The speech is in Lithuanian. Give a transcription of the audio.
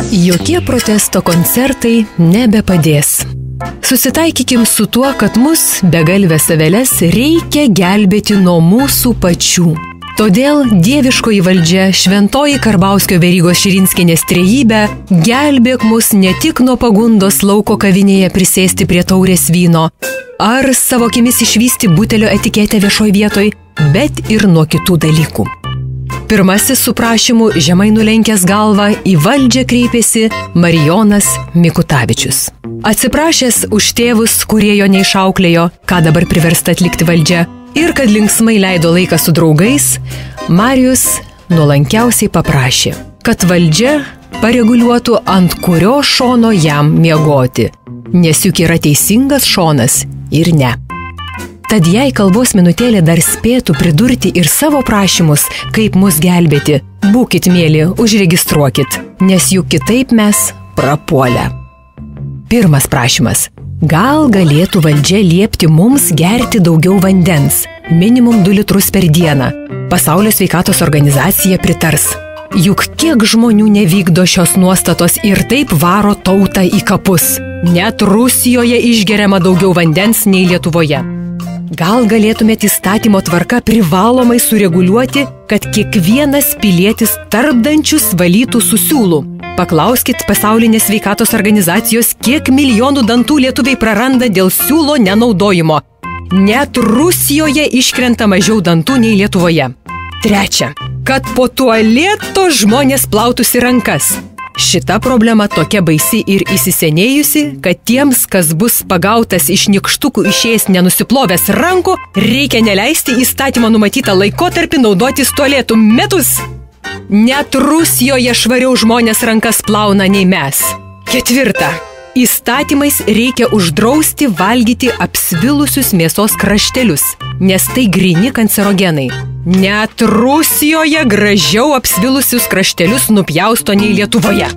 Jokie protesto koncertai nebepadės. Susitaikykim su tuo, kad mus, begalvės aveles, reikia gelbėti nuo mūsų pačių. Todėl dieviškoji valdžia, šventoji Karbauskio Verygos Širinskienės trejybė, gelbėk mus ne tik nuo pagundos lauko kavinėje prisėsti prie taurės vyno, ar savo akimis išvysti butelio etiketę viešoj vietoj, bet ir nuo kitų dalykų. Pirmasis su prašymu žemai nulenkęs galvą į valdžią kreipėsi Marijonas Mikutavičius. Atsiprašęs už tėvus, kurie jo neišauklėjo, ką dabar priversta atlikti valdžia, ir kad linksmai leido laiką su draugais, Marijus nuolankiausiai paprašė, kad valdžia pareguliuotų, ant kurio šono jam miegoti, nes juk yra teisingas šonas ir ne. Tad jei kalbos minutėlė dar spėtų pridurti ir savo prašymus, kaip mus gelbėti, būkit mėly, užregistruokit, nes juk kitaip mes prapuolę. Pirmas prašymas. Gal galėtų valdžia liepti mums gerti daugiau vandens, minimum 2 litrus per dieną. Pasaulio sveikatos organizacija pritars. Juk kiek žmonių nevykdo šios nuostatos ir taip varo tautą į kapus. Net Rusijoje išgeriama daugiau vandens nei Lietuvoje. Gal galėtumėt įstatymo tvarka privalomai sureguliuoti, kad kiekvienas pilietis tarpdančius valytų su siūlu. Paklauskit pasaulinės sveikatos organizacijos, kiek milijonų dantų lietuviai praranda dėl siūlo nenaudojimo. Net Rusijoje iškrenta mažiau dantų nei Lietuvoje. Trečia, kad po tualeto žmonės plautųsi rankas. Šita problema tokia baisi ir įsisenėjusi, kad tiems, kas bus pagautas iš nykštukų išėjęs nenusiplovęs rankų, reikia neleisti įstatymo numatytą laikotarpį naudotis tualetų metus. Net Rusijoje švariau žmonės rankas plauna nei mes. Ketvirta. Įstatymais reikia uždrausti valgyti apsvilusius mėsos kraštelius, nes tai gryni kancerogenai. Net Rusijoje gražiau apsvilusius kraštelius nupjausto nei Lietuvoje.